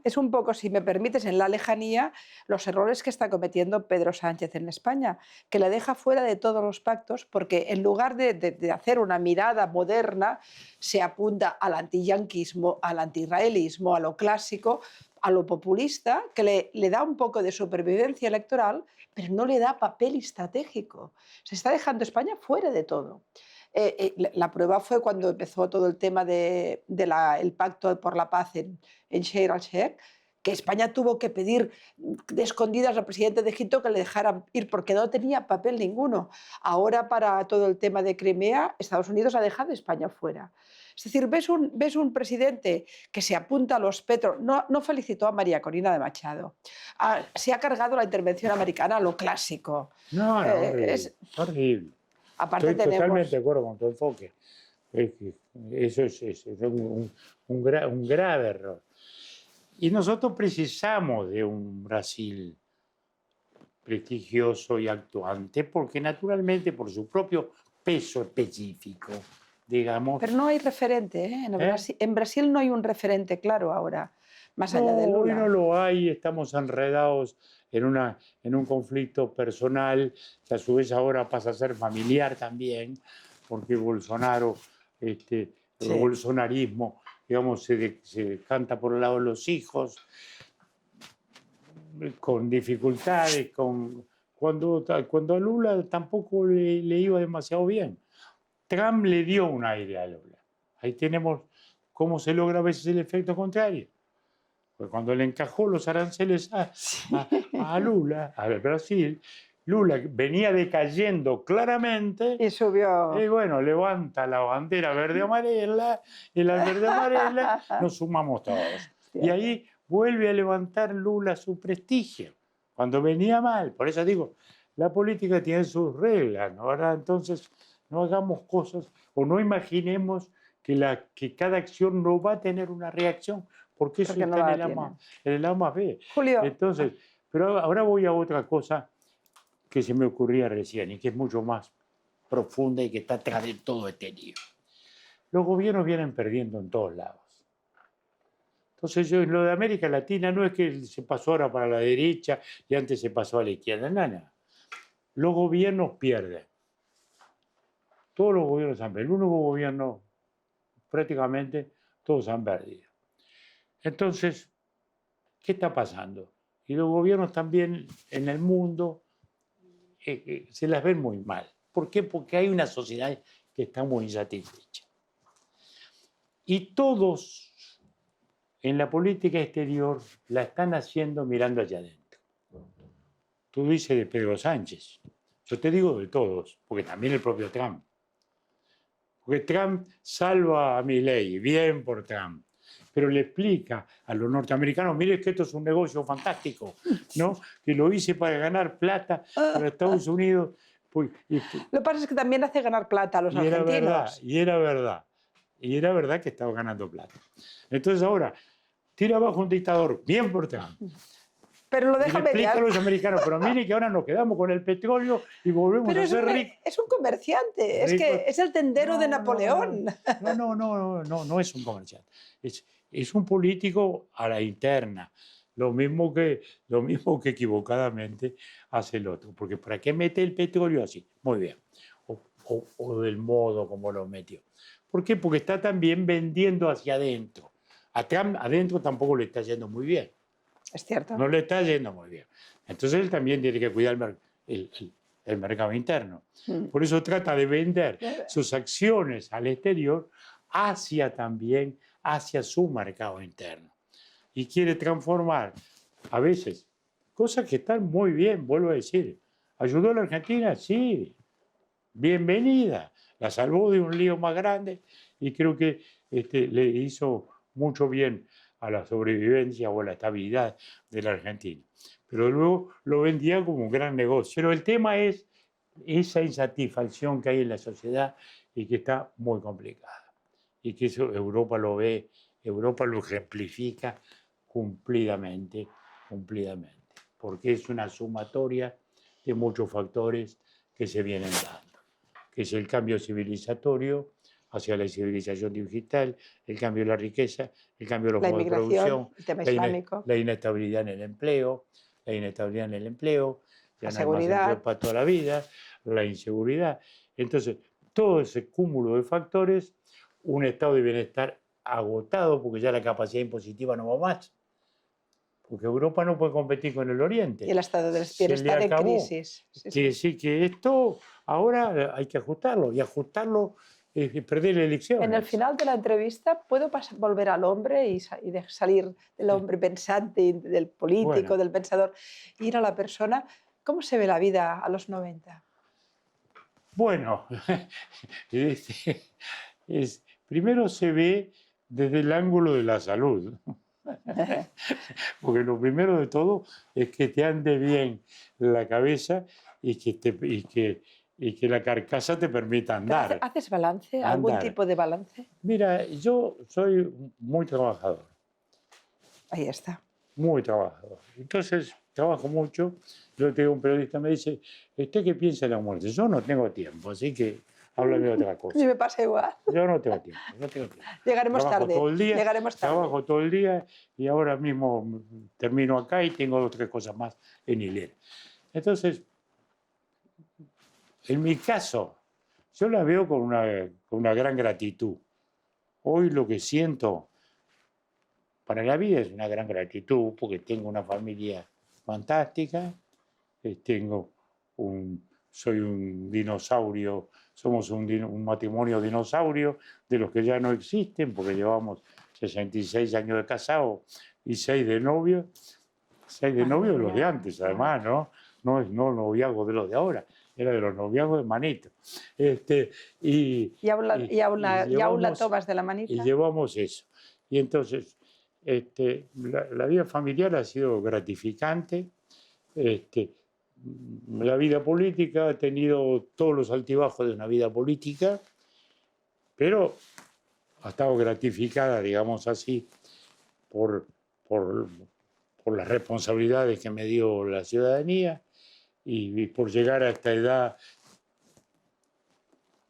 Es un poco, si me permites, en la lejanía, los errores que está cometiendo Pedro Sánchez en España, que la deja fuera de todos los pactos, porque en lugar de hacer una mirada moderna, se apunta al antiyanquismo, al antiisraelismo, a lo clásico, a lo populista, que le da un poco de supervivencia electoral, pero no le da papel estratégico. Se está dejando España fuera de todo. La prueba fue cuando empezó todo el tema del pacto por la paz en Sharm el-Sheikh, que España tuvo que pedir de escondidas al presidente de Egipto que le dejara ir porque no tenía papel ninguno. Ahora, para todo el tema de Crimea, Estados Unidos ha dejado a España fuera. Es decir, ves un presidente que se apunta a los petros, no felicitó a María Corina de Machado, se ha cargado la intervención americana, lo clásico. No, horrible, es horrible. Aparte Estoy totalmente de acuerdo con tu enfoque. Eso es un grave error. Y nosotros precisamos de un Brasil prestigioso y actuante, porque naturalmente por su propio peso específico, digamos... Pero no hay referente, ¿eh? En Brasil no hay un referente claro ahora, más allá de Lula. Hoy no lo hay, estamos enredados en un conflicto personal, que a su vez ahora pasa a ser familiar también, porque Bolsonaro, el bolsonarismo, digamos, se decanta por el lado de los hijos, con dificultades, cuando a Lula tampoco le iba demasiado bien. Trump le dio un aire a Lula. Ahí tenemos cómo se logra a veces el efecto contrario. Pues cuando le encajó los aranceles a Lula, al Brasil, Lula venía decayendo claramente y subió. Y bueno, levanta la bandera verde-amarela y la verde-amarela nos sumamos todos. Y ahí vuelve a levantar Lula su prestigio, cuando venía mal. Por eso digo, la política tiene sus reglas, ¿no? Ahora entonces no hagamos cosas o no imaginemos que cada acción no va a tener una reacción, porque eso está en el A más B. Julio. Entonces, pero ahora voy a otra cosa que se me ocurría recién y que es mucho más profunda y que está atrás de todo este lío. Los gobiernos vienen perdiendo en todos lados. Entonces, lo de América Latina no es que se pasó ahora para la derecha y antes se pasó a la izquierda, nada. Los gobiernos pierden. Todos los gobiernos han perdido. El único gobierno, prácticamente, todos han perdido. Entonces, ¿qué está pasando? Y los gobiernos también en el mundo se las ven muy mal. ¿Por qué? Porque hay una sociedad que está muy insatisfecha. Y todos en la política exterior la están haciendo mirando hacia adentro. Tú dices de Pedro Sánchez. Yo te digo de todos, porque también el propio Trump. Porque Trump salva a Milei, bien por Trump, pero le explica a los norteamericanos, mire que esto es un negocio fantástico, ¿no? Que lo hice para ganar plata para Estados Unidos. Lo que pasa es que también hace ganar plata a los argentinos. Y era verdad que estaba ganando plata. Entonces ahora, tira abajo un dictador, bien por Trump. Pero lo Y le deja explica a mediar. los americanos, pero mire que ahora nos quedamos con el petróleo y volvemos Pero a ser ricos. es un comerciante, es Ricos. que es el tendero de No, Napoleón. no es un comerciante. Es un político a la interna. Lo mismo que equivocadamente hace el otro. Porque ¿para qué mete el petróleo así? Muy bien. O del modo como lo metió. ¿Por qué? Porque está también vendiendo hacia adentro. Acá adentro tampoco le está yendo muy bien. Es cierto. No le está yendo muy bien. Entonces él también tiene que cuidar el mercado interno. Mm. Por eso trata de vender sus acciones al exterior hacia su mercado interno. Y quiere transformar, a veces, cosas que están muy bien, vuelvo a decir. ¿Ayudó a la Argentina? Sí. Bienvenida. La salvó de un lío más grande y creo que le hizo mucho bien a la sobrevivencia o a la estabilidad de la Argentina. Pero luego lo vendía como un gran negocio. Pero el tema es esa insatisfacción que hay en la sociedad y que está muy complicada. Y que eso Europa lo ve, Europa lo ejemplifica cumplidamente, porque es una sumatoria de muchos factores que se vienen dando, que es el cambio civilizatorio hacia la civilización digital, el cambio de la riqueza, el cambio de los La modos de inmigración, producción, el tema islámico, la inestabilidad en el empleo, ya la no hay más empleo seguridad. para toda la vida, la inseguridad. Entonces, todo ese cúmulo de factores, un estado de bienestar agotado, porque ya la capacidad impositiva no va más, porque Europa no puede competir con el Oriente. Y el estado del Se le bienestar en acabó. crisis. Sí, Quiere sí. decir que esto ahora hay que ajustarlo, y ajustarlo es perder elecciones. En el final de la entrevista, ¿puedo volver al hombre y salir del hombre pensante, del político, Bueno. del pensador, ir a la persona? ¿Cómo se ve la vida a los 90? Bueno, primero se ve desde el ángulo de la salud. Porque lo primero de todo es que te ande bien la cabeza y que la carcasa te permita andar. ¿Haces balance? ¿Algún tipo de balance? Mira, yo soy muy trabajador. Ahí está. Muy trabajador. Entonces, trabajo mucho. Yo tengo un periodista me dice, ¿usted qué piensa de la muerte? Yo no tengo tiempo, así que háblame de otra cosa. A mí me pasa igual. Yo no tengo tiempo, Llegaremos trabajo tarde. todo el día, Llegaremos tarde. trabajo todo el día y ahora mismo termino acá y tengo 2 o 3 cosas más en hilera. Entonces, en mi caso, yo la veo con una gran gratitud. Hoy lo que siento para la vida es una gran gratitud porque tengo una familia fantástica, soy un dinosaurio, somos un matrimonio dinosaurio de los que ya no existen porque llevamos 66 años de casado y 6 de novio. 6 de novios de los de antes, además, ¿no? No es noviazgo de los de ahora, era de los noviazgos de manito. ¿Y aún la tomas de la manita? Y llevamos eso. Y entonces, la vida familiar ha sido gratificante. La vida política ha tenido todos los altibajos de una vida política, pero ha estado gratificada, digamos así, por las responsabilidades que me dio la ciudadanía y por llegar a esta edad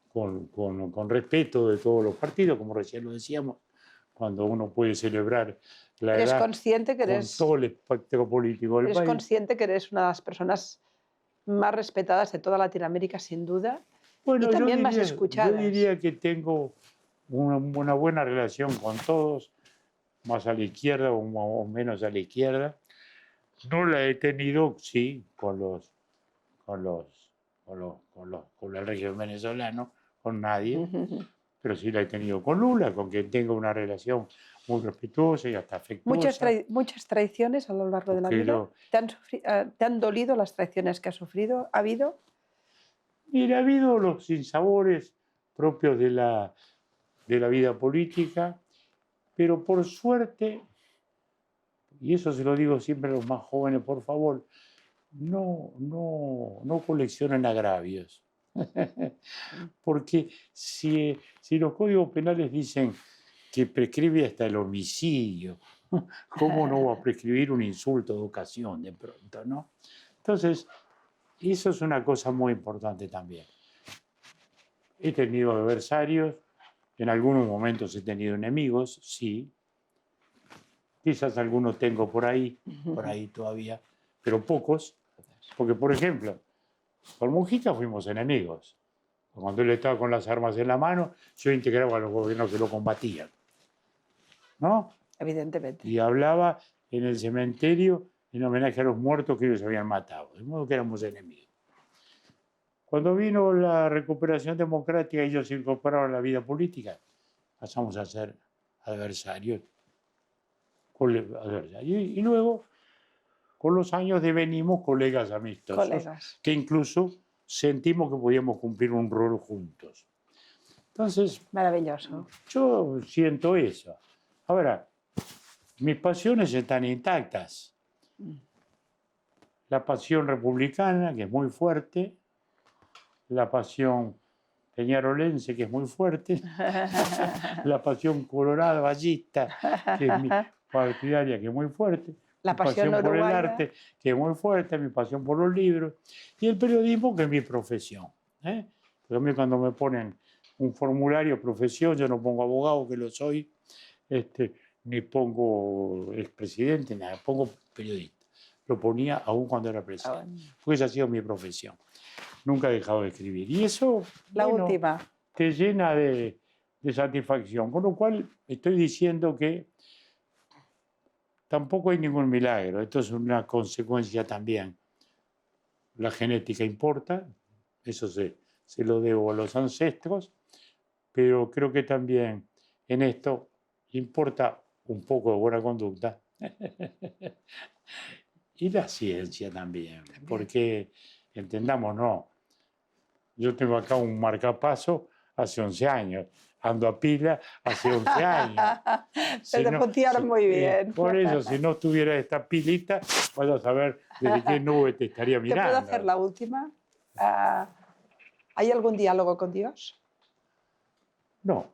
con respeto de todos los partidos, como recién lo decíamos, cuando uno puede celebrar la ¿Eres edad consciente que con todo el espectro político del ¿Eres país. consciente que eres una de las personas más respetadas de toda Latinoamérica, sin duda? Bueno, y también más escuchadas. Yo diría que tengo una buena relación con todos, más a la izquierda o menos a la izquierda. No la he tenido, sí, con el régimen venezolano, con nadie, pero sí la he tenido con Lula, con quien tengo una relación muy respetuosa y hasta afectuosa. Muchas traiciones a lo largo de la vida. ¿Te han dolido las traiciones que has sufrido? ¿Ha habido? Mira, ha habido los sinsabores propios de la vida política, pero por suerte, y eso se lo digo siempre a los más jóvenes, por favor, no coleccionen agravios. Porque si los códigos penales dicen que prescribe hasta el homicidio, ¿Cómo no va a prescribir un insulto de ocasión de pronto, no? Entonces, eso es una cosa muy importante también. He tenido adversarios, en algunos momentos he tenido enemigos, sí. Quizás algunos tengo por ahí todavía, pero pocos. Porque, por ejemplo, con Mujica fuimos enemigos. Cuando él estaba con las armas en la mano, yo integraba a los gobiernos que lo combatían, ¿no? Evidentemente. Y hablaba en el cementerio en homenaje a los muertos que ellos habían matado, de modo que éramos enemigos. Cuando vino la recuperación democrática y ellos se incorporaron a la vida política, pasamos a ser adversarios. Y luego, con los años, devenimos colegas amistosos, Colegas. que incluso sentimos que podíamos cumplir un rol juntos. Entonces, Maravilloso. yo siento eso. Ahora, mis pasiones están intactas. La pasión republicana, que es muy fuerte, la pasión peñarolense, que es muy fuerte, la pasión colorada ballista, que es mi partidaria, que es muy fuerte, La mi pasión por el uruguaya. arte, que es muy fuerte, mi pasión por los libros, y el periodismo, que es mi profesión. Porque a mí cuando me ponen un formulario profesión, yo no pongo abogado, que lo soy, ni pongo expresidente, nada, pongo periodista. Lo ponía aún cuando era presidente, porque esa ha sido mi profesión. Nunca he dejado de escribir. Y eso, La última. te llena de satisfacción. Con lo cual, estoy diciendo que tampoco hay ningún milagro. Esto es una consecuencia también. La genética importa, eso se lo debo a los ancestros, pero creo que también en esto importa un poco de buena conducta y la ciencia también, porque entendamos, no, yo tengo acá un marcapaso hace 11 años, ando a pila hace 11 años. Pero te funcionan muy bien. Por eso, si no tuviera esta pilita, vas a saber desde qué nube te estaría ¿Te mirando. puedo hacer la última? ¿Hay algún diálogo con Dios? No,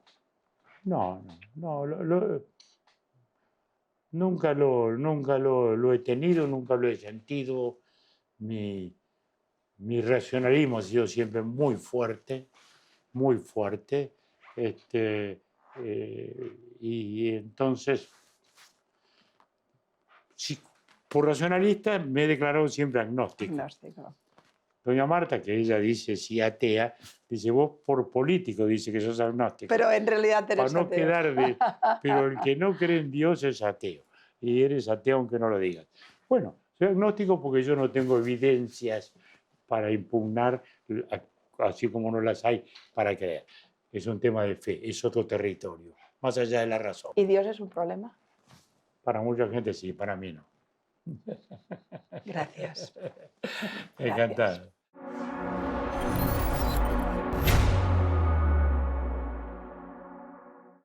nunca lo he tenido, nunca lo he sentido. Mi racionalismo ha sido siempre muy fuerte, muy fuerte. Y entonces, sí, por racionalista me he declarado siempre agnóstico. Agnóstico. Doña Marta, que ella dice sí atea, dice vos por político dice que sos agnóstico. Pero en realidad eres Para no ateo. quedar de... Pero el que no cree en Dios es ateo. Y eres ateo aunque no lo digas. Bueno, soy agnóstico porque yo no tengo evidencias para impugnar, así como no las hay para creer. Es un tema de fe, es otro territorio, más allá de la razón. ¿Y Dios es un problema? Para mucha gente sí, para mí no. Gracias. Encantado.